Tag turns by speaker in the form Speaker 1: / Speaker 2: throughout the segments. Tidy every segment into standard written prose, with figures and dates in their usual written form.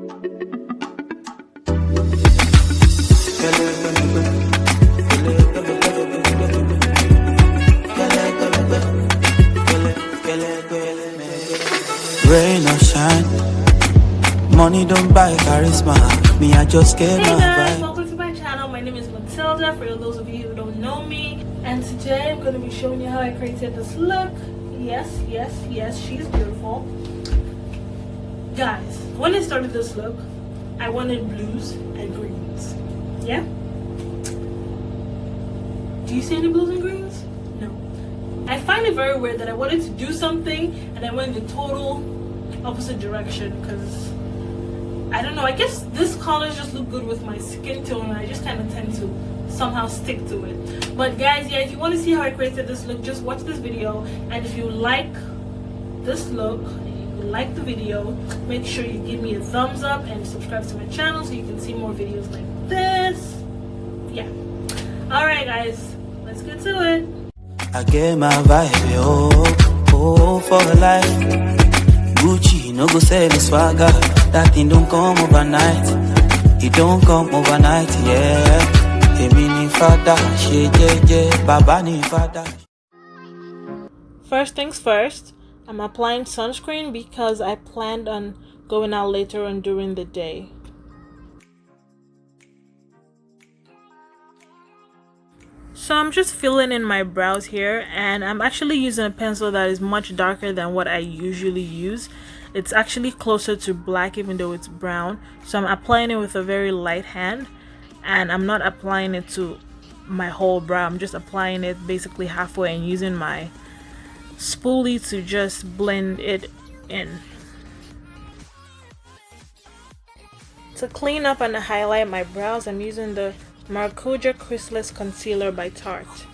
Speaker 1: Rain or shine, money don't buy charisma. Me, I just get my
Speaker 2: guys,
Speaker 1: vibe.
Speaker 2: welcome to my channel. My name is Matilda, for those of you who don't know me. And today I'm going to be showing you how I created this look. Yes, she's beautiful. Guys, when I started this look, I wanted blues and greens. Yeah? Do you see any blues and greens? No. I find it very weird that I wanted to do something and I went in the total opposite direction, because I don't know, I guess this colors just look good with my skin tone and I just kind of tend to somehow stick to it. But guys, yeah, if you want to see how I created this look, just watch this video. And if you like this look, like the video, make sure you give me a thumbs up and subscribe to my channel so you can see more videos like this. Yeah. Alright guys, let's get to it.
Speaker 1: I get my vibe, oh, for life. Gucci, no go sell the swagger. That thing don't come overnight. It don't come overnight, yeah.
Speaker 2: First things first, I'm applying sunscreen because I planned on going out later on during the day. So I'm just filling in my brows here, and I'm actually using a pencil that is much darker than what I usually use. It's actually closer to black even though it's brown. So I'm applying it with a very light hand, and I'm not applying it to my whole brow. I'm just applying it basically halfway and using my spoolie to just blend it in. To clean up and highlight my brows, I'm using the Maracuja Creasless concealer by Tarte.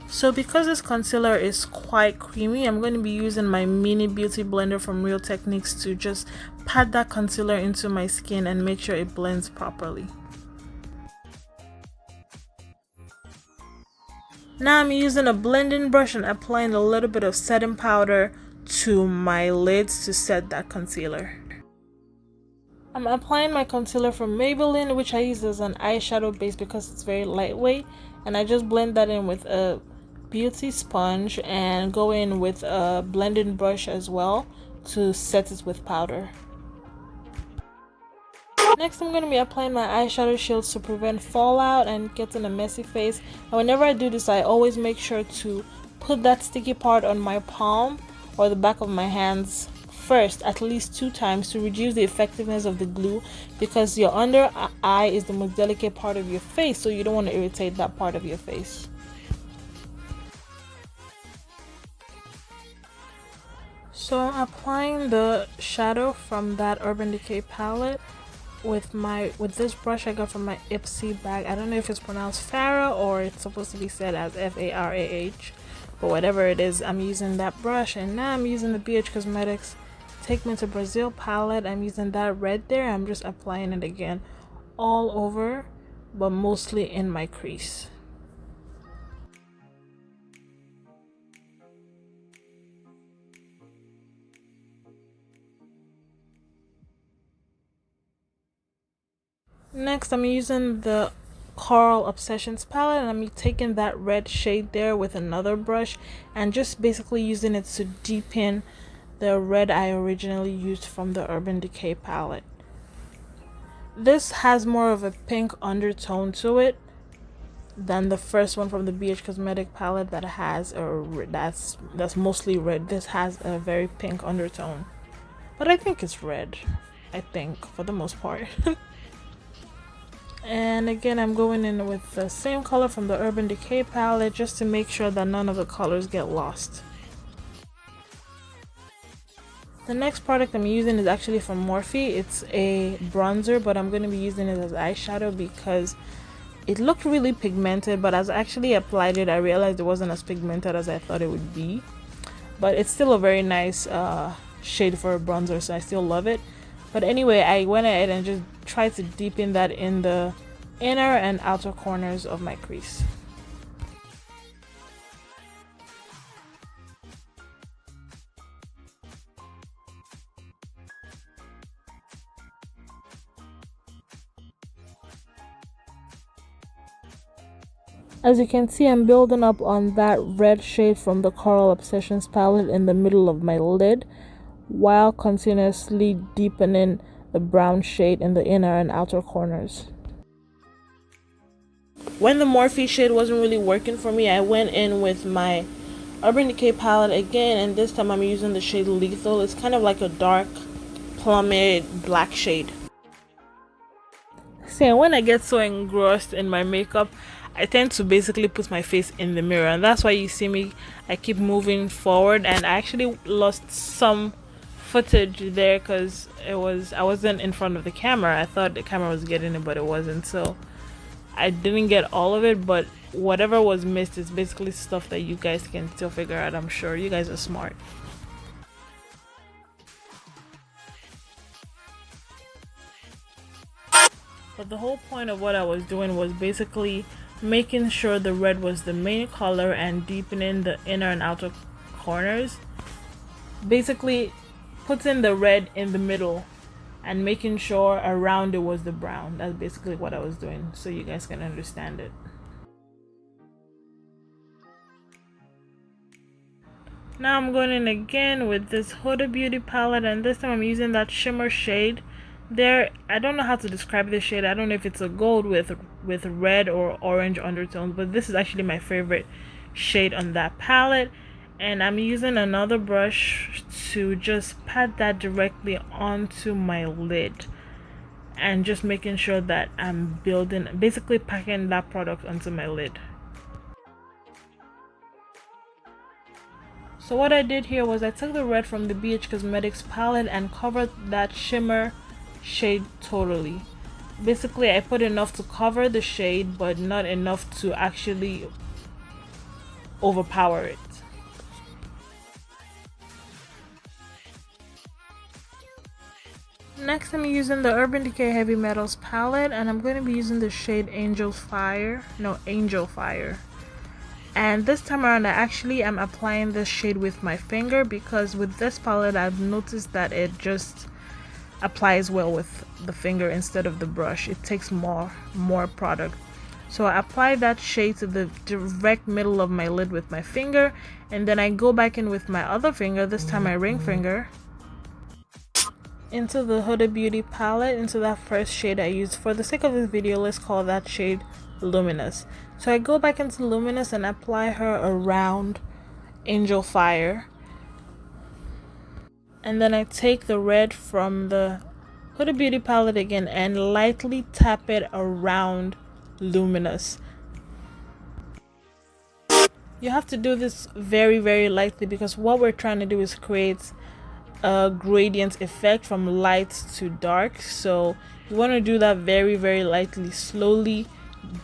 Speaker 2: So because this concealer is quite creamy, I'm going to be using my mini beauty blender from Real Techniques to just pat that concealer into my skin and make sure it blends properly. Now I'm using a blending brush and applying a little bit of setting powder to my lids to set that concealer. I'm applying my concealer from Maybelline, which I use as an eyeshadow base because it's very lightweight, and I just blend that in with a beauty sponge and go in with a blending brush as well to set it with powder. Next, I'm going to be applying my eyeshadow shields to prevent fallout and getting a messy face. And whenever I do this, I always make sure to put that sticky part on my palm or the back of my hands first, at least 2 times, to reduce the effectiveness of the glue, because your under eye is the most delicate part of your face, so you don't want to irritate that part of your face. So I'm applying the shadow from that Urban Decay palette with this brush I got from my Ipsy bag. I don't know if it's pronounced Farah or it's supposed to be said as F-A-R-A-H, but whatever it is, I'm using that brush. And now I'm using the BH Cosmetics Take Me to Brazil palette. I'm using that red there. I'm just applying it again all over, but mostly in my crease. Next, I'm using the Coral Obsessions palette, and I'm taking that red shade there with another brush and just basically using it to deepen the red I originally used from the Urban Decay palette. This has more of a pink undertone to it than the first one from the BH Cosmetic palette that has that's mostly red. This has a very pink undertone, but I think it's red, I think, for the most part. And again, I'm going in with the same color from the Urban Decay palette just to make sure that none of the colors get lost. The next product I'm using is actually from Morphe. It's a bronzer, but I'm going to be using it as eyeshadow because it looked really pigmented, but as I actually applied it, I realized it wasn't as pigmented as I thought it would be. but it's still a very nice shade for a bronzer, so I still love it. But anyway, I went ahead and just tried to deepen that in the inner and outer corners of my crease. As you can see, I'm building up on that red shade from the Coral Obsessions palette in the middle of my lid, while continuously deepening the brown shade in the inner and outer corners. When the Morphe shade wasn't really working for me, I went in with my Urban Decay palette again, and this time I'm using the shade Lethal. It's kind of like a dark plummet black shade. See, when I get so engrossed in my makeup, I tend to basically put my face in the mirror, and that's why you see me, I keep moving forward, and I actually lost some footage there because I wasn't in front of the camera. I thought the camera was getting it, but it wasn't, so I didn't get all of it, but whatever was missed is basically stuff that you guys can still figure out. I'm sure you guys are smart. But the whole point of what I was doing was basically making sure the red was the main color and deepening the inner and outer corners. Basically putting the red in the middle and making sure around it was the brown. That's basically what I was doing, so you guys can understand it. Now I'm going in again with this Huda Beauty palette, and this time I'm using that shimmer shade. There, I don't know how to describe this shade. I don't know if it's a gold with red or orange undertones, but this is actually my favorite shade on that palette. And I'm using another brush to just pat that directly onto my lid, and just making sure that I'm basically packing that product onto my lid. So what I did here was I took the red from the BH Cosmetics palette and covered that shimmer shade totally. Basically, I put enough to cover the shade, but not enough to actually overpower it. Next, I'm using the Urban Decay Heavy Metals palette, and I'm going to be using the shade Angel Fire. And this time around, I'm applying this shade with my finger, because with this palette I've noticed that it just applies well with the finger instead of the brush. It takes more product. So I apply that shade to the direct middle of my lid with my finger, and then I go back in with my other finger, this time my ring finger, into the Huda Beauty palette, into that first shade I used. For the sake of this video, let's call that shade Luminous. So I go back into Luminous and apply her around Angel Fire. And then I take the red from the Huda Beauty palette again and lightly tap it around Luminous. You have to do this very, very lightly, because what we're trying to do is create a gradient effect from light to dark. So you want to do that very, very lightly, slowly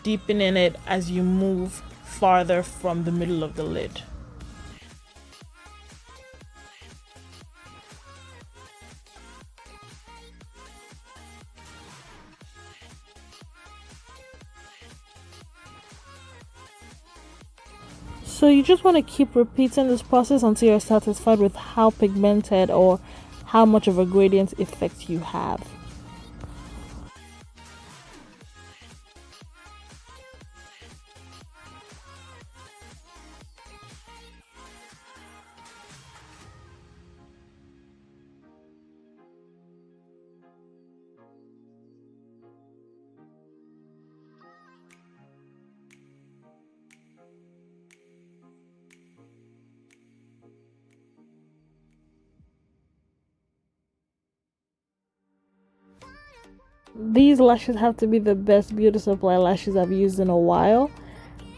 Speaker 2: deepening it as you move farther from the middle of the lid. So you just want to keep repeating this process until you're satisfied with how pigmented or how much of a gradient effect you have. These lashes have to be the best beauty supply lashes I've used in a while,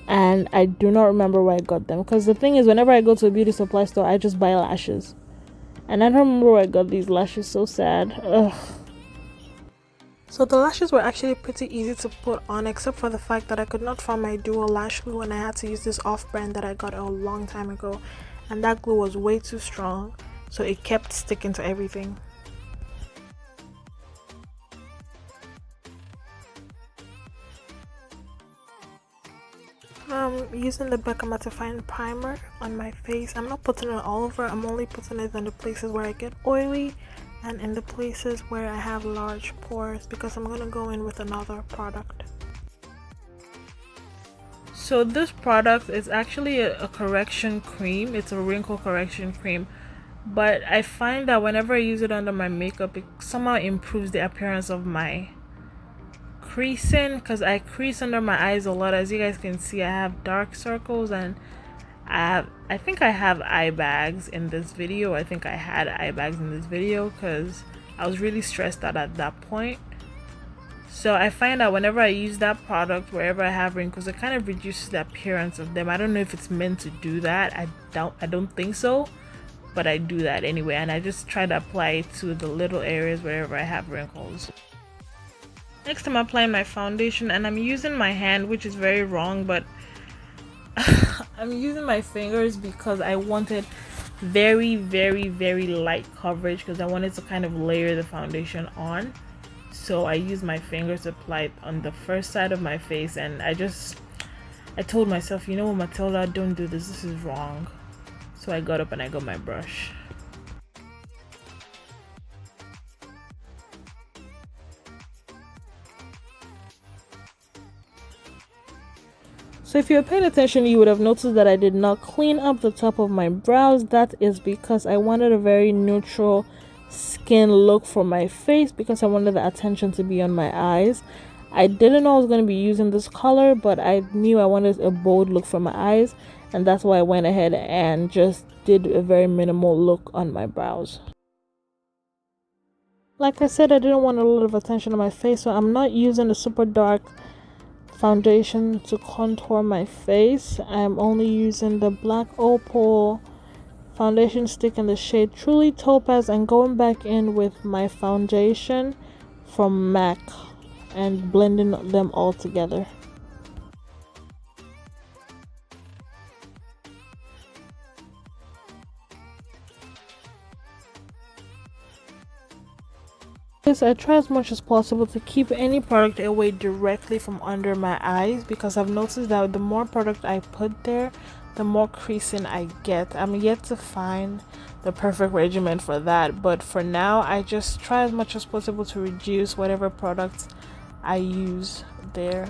Speaker 2: and I do not remember where I got them, because the thing is, whenever I go to a beauty supply store, I just buy lashes, and I don't remember where I got these lashes. So sad. Ugh. So the lashes were actually pretty easy to put on, except for the fact that I could not find my dual lash glue, and I had to use this off-brand that I got a long time ago. and that glue was way too strong, so it kept sticking to everything. I'm using the Becca Mattifying primer on my face. I'm not putting it all over, I'm only putting it in the places where I get oily and in the places where I have large pores, because I'm gonna go in with another product. So this product is actually a correction cream. It's a wrinkle correction cream, but I find that whenever I use it under my makeup, it somehow improves the appearance of my creasing, because I crease under my eyes a lot. As you guys can see, I have dark circles, and I think I have eye bags in this video. I think I had eye bags in this video because I was really stressed out at that point. So I find that whenever I use that product wherever I have wrinkles, it kind of reduces the appearance of them. I don't know if it's meant to do that. I don't think so, but I do that anyway, and I just try to apply it to the little areas wherever I have wrinkles. Next, I'm applying my foundation, and I'm using my hand, which is very wrong, but I'm using my fingers because I wanted very light coverage, because I wanted to kind of layer the foundation on. So I use my fingers to apply it on the first side of my face, and I told myself, you know what, Matilda, don't do this is wrong. So I got up and I got my brush. So if you're paying attention, you would have noticed that I did not clean up the top of my brows. That is because I wanted a very neutral skin look for my face, because I wanted the attention to be on my eyes. I didn't know I was going to be using this color, but I knew I wanted a bold look for my eyes, and that's why I went ahead and just did a very minimal look on my brows. Like I said, I didn't want a lot of attention on my face, so I'm not using a super dark foundation to contour my face. I'm only using the black Opal foundation stick in the shade Truly Topaz, and going back in with my foundation from MAC and blending them all together. I try as much as possible to keep any product away directly from under my eyes, because I've noticed that the more product I put there, the more creasing I get. I'm yet to find the perfect regimen for that, but for now I just try as much as possible to reduce whatever products I use there.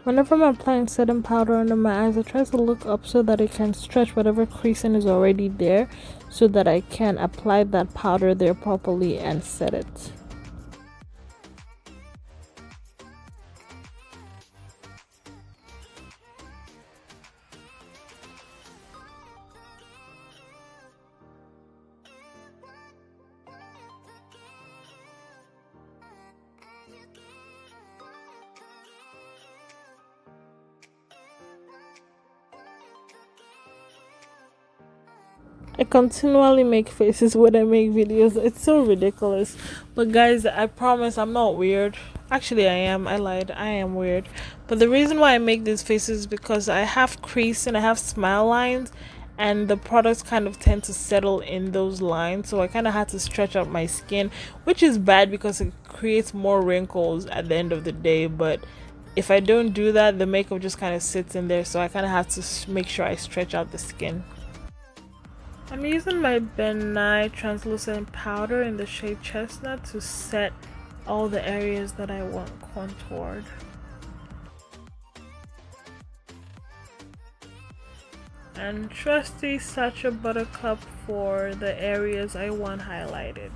Speaker 2: Whenever I'm applying setting powder under my eyes, I try to look up so that it can stretch whatever creasing is already there, so that I can apply that powder there properly and set it. I continually make faces when I make videos. It's so ridiculous. But guys, I promise I'm not weird. Actually, I am. I lied. I am weird. But the reason why I make these faces is because I have crease and I have smile lines, and the products kind of tend to settle in those lines. So I kind of had to stretch out my skin, which is bad because it creates more wrinkles at the end of the day. But if I don't do that, the makeup just kind of sits in there. So I kind of have to make sure I stretch out the skin. I'm using my Ben Nye translucent powder in the shade Chestnut to set all the areas that I want contoured. And trusty Sacha buttercup for the areas I want highlighted.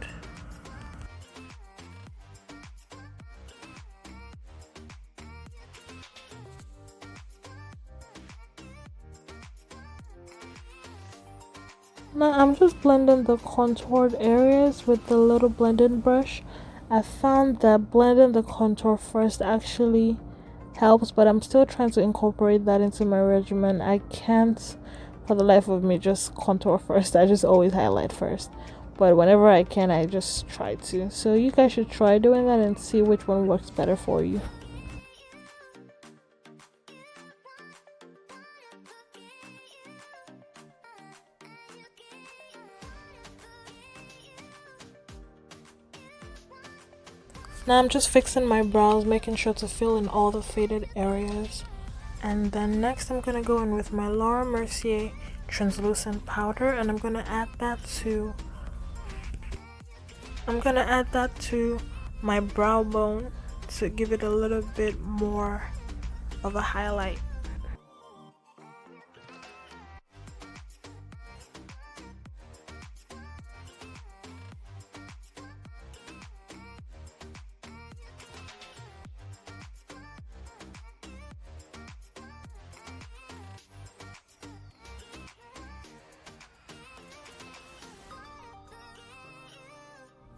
Speaker 2: Now I'm just blending the contoured areas with the little blending brush. I found that blending the contour first actually helps, but I'm still trying to incorporate that into my regimen. I can't for the life of me just contour first. I just always highlight first, but whenever I can I just try to. So you guys should try doing that and see which one works better for you. Now I'm just fixing my brows, making sure to fill in all the faded areas. And then next I'm gonna go in with my Laura Mercier translucent powder, and I'm gonna add that to my brow bone to give it a little bit more of a highlight.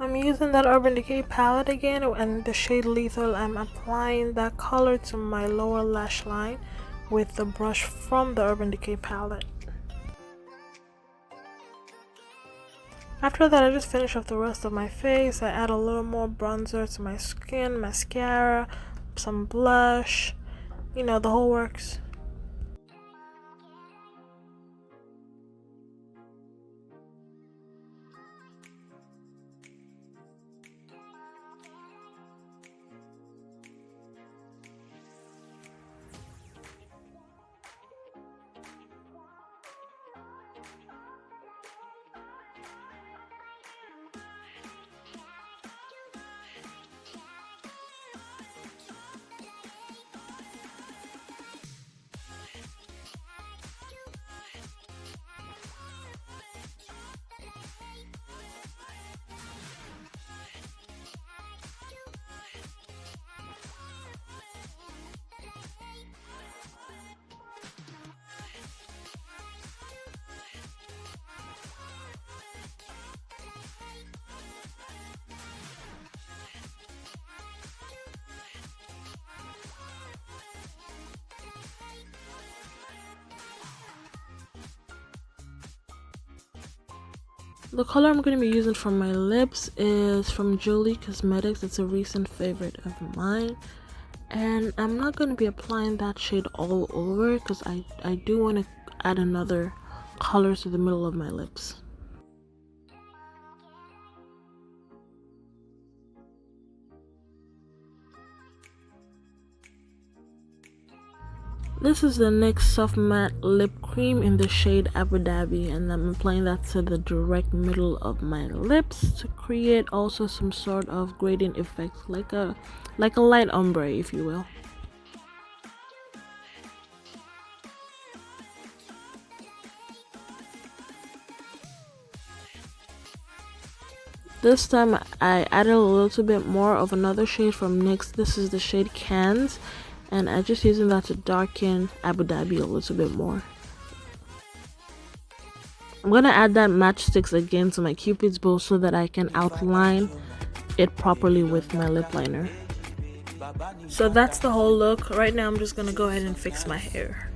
Speaker 2: I'm using that Urban Decay palette again, and the shade Lethal. I'm applying that color to my lower lash line with the brush from the Urban Decay palette. After that, I just finish off the rest of my face. I add a little more bronzer to my skin, mascara, some blush, you know, the whole works. The color I'm going to be using for my lips is from Jolie Cosmetics. It's a recent favorite of mine. And I'm not going to be applying that shade all over because I do want to add another color to the middle of my lips. This is the NYX Soft Matte Lip Cream in the shade Abu Dhabi, and I'm applying that to the direct middle of my lips to create also some sort of gradient effect, like a light ombre, if you will. This time I added a little bit more of another shade from NYX. This is the shade Cans, and I'm just using that to darken Abu Dhabi a little bit more. I'm gonna add that matchsticks again to my Cupid's bow so that I can outline it properly with my lip liner. So that's the whole look. Right now I'm just gonna go ahead and fix my hair.